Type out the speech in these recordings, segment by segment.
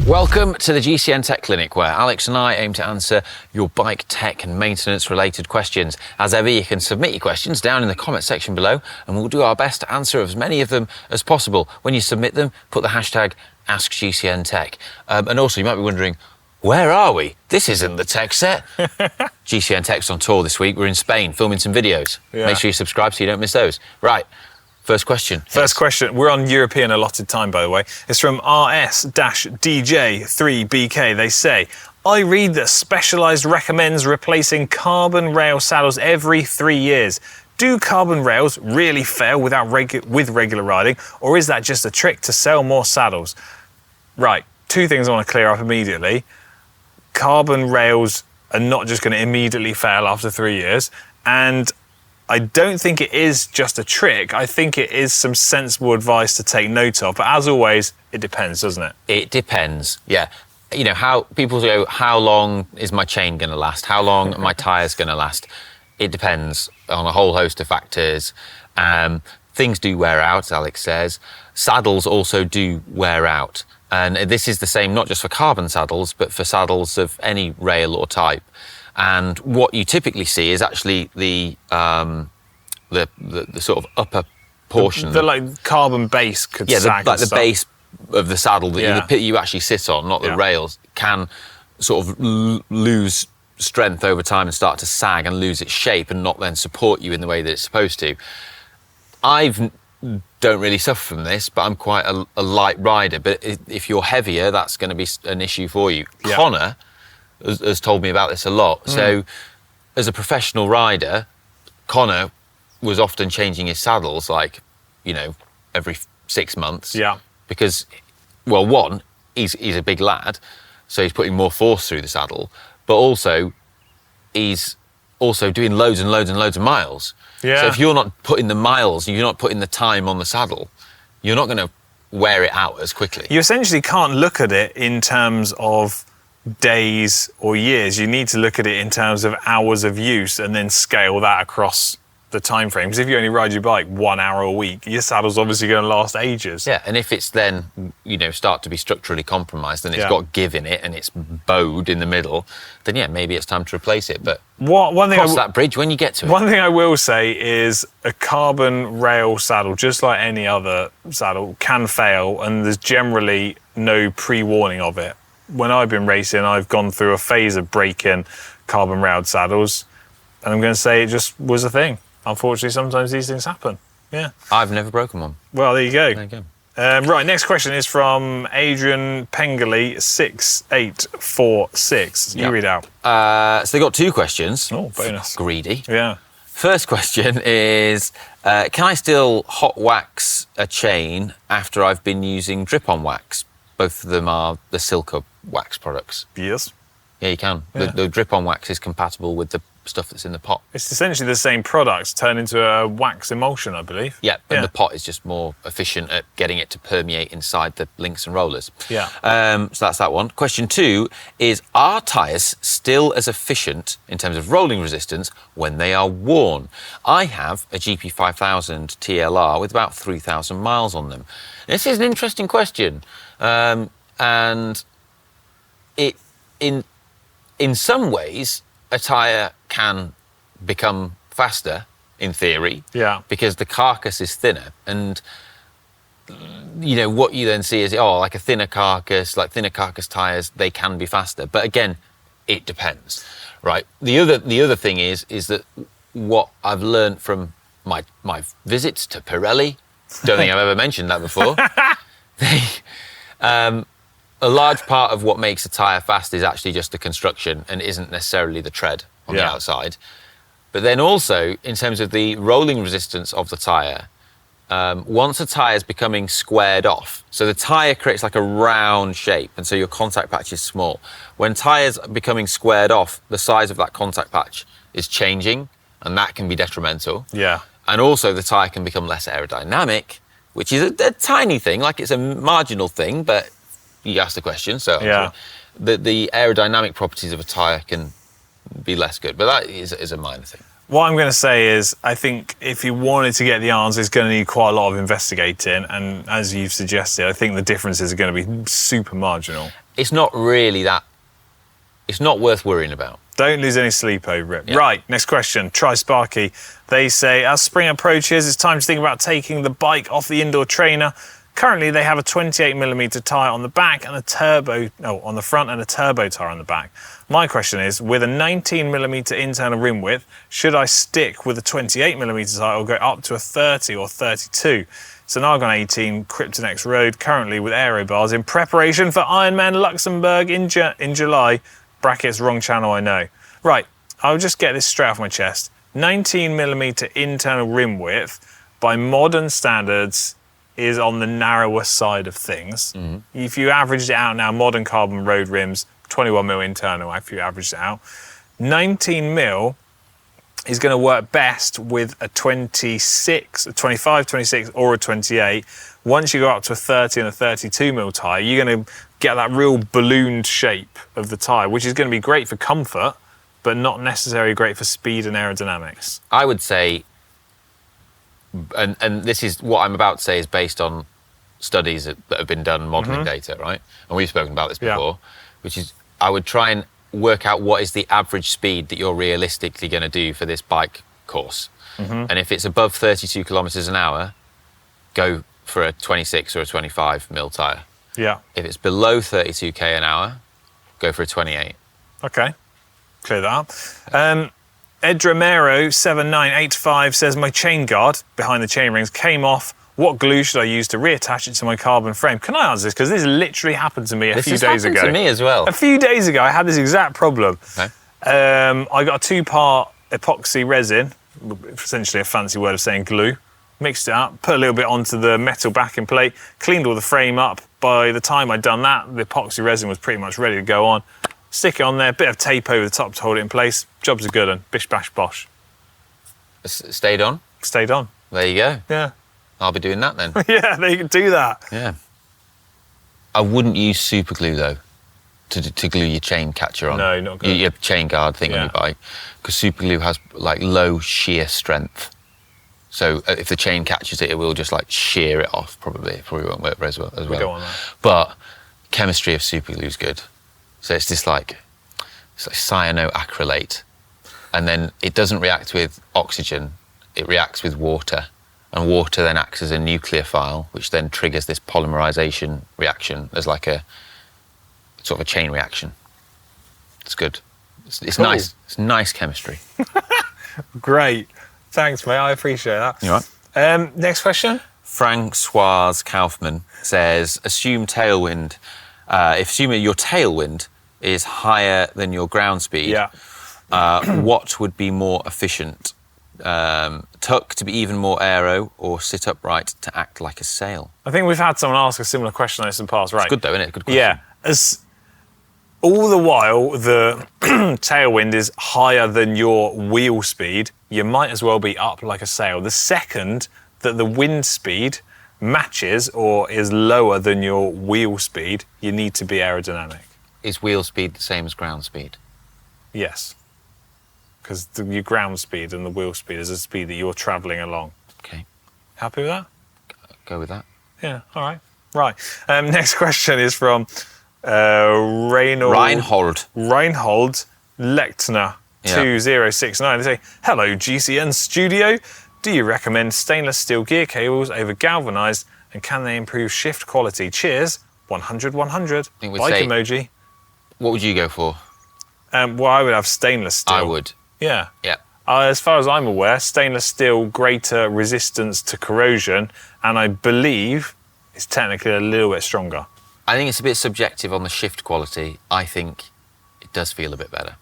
Welcome to the GCNTech Clinic, where Alex and I aim to answer your bike tech and maintenance related questions. As ever, you can submit your questions down in the comment section below, and we'll do our best to answer as many of them as possible. When you submit them, put the hashtag askgcntech. And also, you might be wondering, where are we? This isn't the tech set. GCNTech's on tour this week. We're in Spain filming some videos. Yeah. Make sure you subscribe so you don't miss those. Right. First question. First question. We're on European allotted time, by the way. It's from RS-DJ3BK. They say, I read that Specialized recommends replacing carbon rail saddles every 3 years. Do carbon rails really fail with regular riding, or is that just a trick to sell more saddles? Right. Two things I want to clear up immediately. Carbon rails are not just going to immediately fail after 3 years, and I don't think it is just a trick. I think it is some sensible advice to take note of. But as always, it depends, doesn't it? It depends, yeah. You know, how people go, how long is my chain going to last? How long are my tyres going to last? It depends on a whole host of factors. Things do wear out, as Alex says. Saddles also do wear out. And this is the same not just for carbon saddles, but for saddles of any rail or type. And what you typically see is actually the sort of upper portion. The like carbon base could sag. Yeah, the base of the saddle that you actually sit on, not the rails, can sort of lose strength over time and start to sag and lose its shape and not then support you in the way that it's supposed to. Don't really suffer from this, but I'm quite a light rider. But if you're heavier, that's going to be an issue for you. Yeah. Connor has told me about this a lot. So as a professional rider, Connor was often changing his saddles like, you know, every 6 months. Yeah. Because, well, one, he's a big lad, so he's putting more force through the saddle, but also he's also doing loads and loads and loads of miles. Yeah. So if you're not putting the miles, you're not putting the time on the saddle, you're not going to wear it out as quickly. You essentially can't look at it in terms of days or years. You need to look at it in terms of hours of use and then scale that across the time frame. Because if you only ride your bike 1 hour a week, your saddle's obviously going to last ages. Yeah, and if it's then, you know, start to be structurally compromised and it's got give in it and it's bowed in the middle, then yeah, maybe it's time to replace it. But cross that bridge when you get to it. One thing I will say is a carbon rail saddle, just like any other saddle, can fail, and there's generally no pre-warning of it. When I've been racing, I've gone through a phase of breaking carbon railed saddles, and I'm going to say it just was a thing. Unfortunately, sometimes these things happen. Yeah. I've never broken one. Well, there you go. There you go. Right, next question is from Adrian Pengley 6846. You read out. So they got two questions. Oh, bonus. Greedy. Yeah. First question is, can I still hot wax a chain after I've been using drip-on wax? Both of them are the Silca wax products. Yes. Yeah, you can. Yeah. The drip-on wax is compatible with the stuff that's in the pot. It's essentially the same products turned into a wax emulsion, I believe. Yeah, and the pot is just more efficient at getting it to permeate inside the links and rollers. Yeah. So that's that one. Question two is, are tyres still as efficient in terms of rolling resistance when they are worn? I have a GP5000 TLR with about 3,000 miles on them. This is an interesting question. And it, in some ways, a tyre can become faster, in theory, because the carcass is thinner. And, you know, what you then see is, like a thinner carcass, like thinner carcass tyres, they can be faster. But again, it depends, right? The other thing is that what I've learned from my visits to Pirelli, don't think I've ever mentioned that before, a large part of what makes a tyre fast is actually just the construction and isn't necessarily the tread on the outside. But then also, in terms of the rolling resistance of the tyre, once a tyre is becoming squared off, so the tyre creates like a round shape, and so your contact patch is small. When tyres are becoming squared off, the size of that contact patch is changing, and that can be detrimental. Yeah. And also the tyre can become less aerodynamic, which is a tiny thing, like it's a marginal thing, but you asked the question, so the aerodynamic properties of a tyre can be less good, but that is a minor thing. What I'm going to say is, I think if you wanted to get the answer, it's going to need quite a lot of investigating, and as you've suggested, I think the differences are going to be super marginal. it's not really that. It's not worth worrying about. Don't lose any sleep over it. Yeah. Right, next question. Try Sparky. They say, as spring approaches, it's time to think about taking the bike off the indoor trainer. Currently, they have a 28mm tyre on the back and on the front and a turbo tyre on the back. My question is, with a 19mm internal rim width, should I stick with a 28mm tyre or go up to a 30 or 32? It's an Argon 18 Krypton X Road, currently with Aero bars in preparation for Ironman Luxembourg in July. Brackets, wrong channel, I know. Right, I'll just get this straight off my chest. 19mm internal rim width, by modern standards, is on the narrower side of things. If you averaged it out now, modern carbon road rims, 21mm internal, if you averaged it out. 19mm is going to work best with a 26, a 25, 26, or a 28. Once you go up to a 30 and a 32mm tyre, you're going to get that real ballooned shape of the tyre, which is going to be great for comfort, but not necessarily great for speed and aerodynamics. I would say, and this is what I'm about to say is based on studies that have been done, modelling data, right? And we've spoken about this before, which is I would try and work out what is the average speed that you're realistically going to do for this bike course. And if it's above 32 kilometres an hour, go for a 26 or a 25mm tyre. Yeah. If it's below 32k an hour, go for a 28. Okay, clear that up. Edramero 7985 says, my chain guard behind the chain rings came off. What glue should I use to reattach it to my carbon frame? Can I answer this? Because this literally happened to me a few days ago. This happened to me as well. A few days ago, I had this exact problem. Okay. I got a 2-part epoxy resin, essentially a fancy word of saying glue, mixed it up, put a little bit onto the metal backing plate, cleaned all the frame up. By the time I'd done that, the epoxy resin was pretty much ready to go on. Stick it on there, bit of tape over the top to hold it in place. Job's a good one. Bish, bash, bosh. Stayed on? Stayed on. There you go. Yeah. I'll be doing that then. Yeah, they can do that. Yeah. I wouldn't use super glue though to glue your chain catcher on. No, not good. Your chain guard thing on your bike, because super glue has like low shear strength. So if the chain catches it, it will just like shear it off. Probably. It probably won't work very well as well. We don't want that. But chemistry of super glue is good. So it's just like cyanoacrylate, and then it doesn't react with oxygen. It reacts with water. And water then acts as a nucleophile, which then triggers this polymerization reaction as like a sort of a chain reaction. It's good. It's Cool. nice. It's nice chemistry. Great. Thanks, mate. I appreciate that. You all right? Next question. Francois Kaufman says, assume tailwind. Assume your tailwind is higher than your ground speed. Yeah. What would be more efficient? Tuck to be even more aero, or sit upright to act like a sail? I think we've had someone ask a similar question on this in the past, right? It's good though, isn't it? Good question. Yeah. As all the while the tailwind is higher than your wheel speed, you might as well be up like a sail. The second that the wind speed matches or is lower than your wheel speed, you need to be aerodynamic. Is wheel speed the same as ground speed? Yes. Because your ground speed and the wheel speed is the speed that you're travelling along. Okay. Happy with that? Go with that. Yeah, all right. Right. Next question is from Reinhold Lechtner 2069. They say, hello, GCN studio. Do you recommend stainless steel gear cables over galvanised, and can they improve shift quality? Cheers. 100, 100. I think we'd Like say- emoji. What would you go for? Well, I would have stainless steel. I would. Yeah. Yeah. As far as I'm aware, stainless steel, greater resistance to corrosion, and I believe it's technically a little bit stronger. I think it's a bit subjective on the shift quality. I think it does feel a bit better.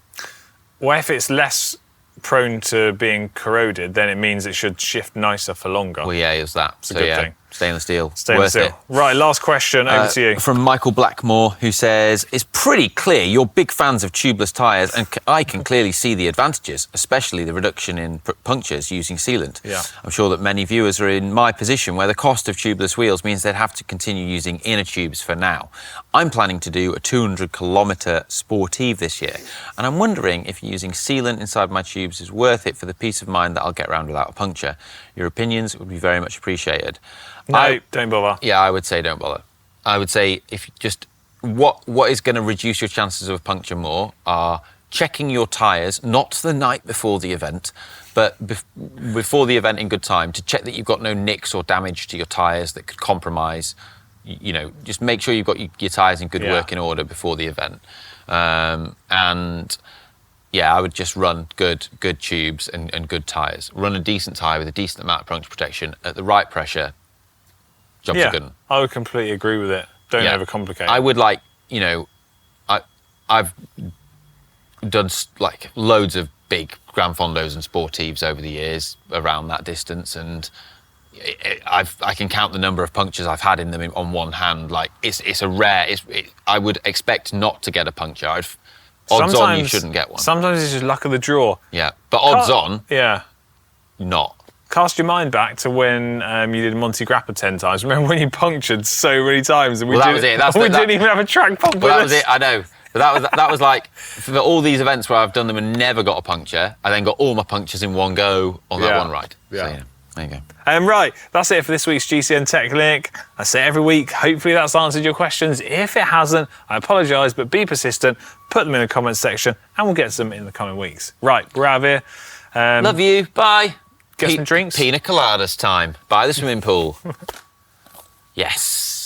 Well, if it's less prone to being corroded, then it means it should shift nicer for longer. Well, yeah, it's that. a good thing. Stainless steel. Stainless Worth steel. it. Right, last question, over to you. From Michael Blackmore, who says, it's pretty clear you're big fans of tubeless tyres, and I can clearly see the advantages, especially the reduction in punctures using sealant. Yeah. I'm sure that many viewers are in my position where the cost of tubeless wheels means they'd have to continue using inner tubes for now. I'm planning to do a 200-kilometre sportif this year, and I'm wondering if using sealant inside my tubes is worth it for the peace of mind that I'll get around without a puncture. Your opinions would be very much appreciated. No, don't bother. Yeah, I would say don't bother. I would say if you just what is going to reduce your chances of a puncture more are checking your tyres, not the night before the event, but before the event in good time, to check that you've got no nicks or damage to your tyres that could compromise. You know, just make sure you've got your tyres in good working order before the event. And yeah, I would just run good tubes and good tyres. Run a decent tyre with a decent amount of puncture protection at the right pressure. Jobs are good. I would completely agree with it. Don't overcomplicate. I would I've done like loads of big Gran Fondos and Sportives over the years around that distance, and I can count the number of punctures I've had in them on one hand. Like it's a rare. I would expect not to get a puncture. Odds on, you shouldn't get one. Sometimes it's just luck of the draw. Yeah, but odds on, not. Cast your mind back to when you did Monte Grappa 10 times. Remember when you punctured so many times and we didn't even have a track pump with us? That was it, I know. But that was like, for all these events where I've done them and never got a puncture, I then got all my punctures in one go on that one ride. Yeah. So, there you go. Right, that's it for this week's GCNTech link. I say every week, hopefully that's answered your questions. If it hasn't, I apologise, but be persistent, put them in the comments section, and we'll get to them in the coming weeks. Right, we're out of here. Love you, bye. Get some drinks. Pina coladas time by the swimming pool. Yes.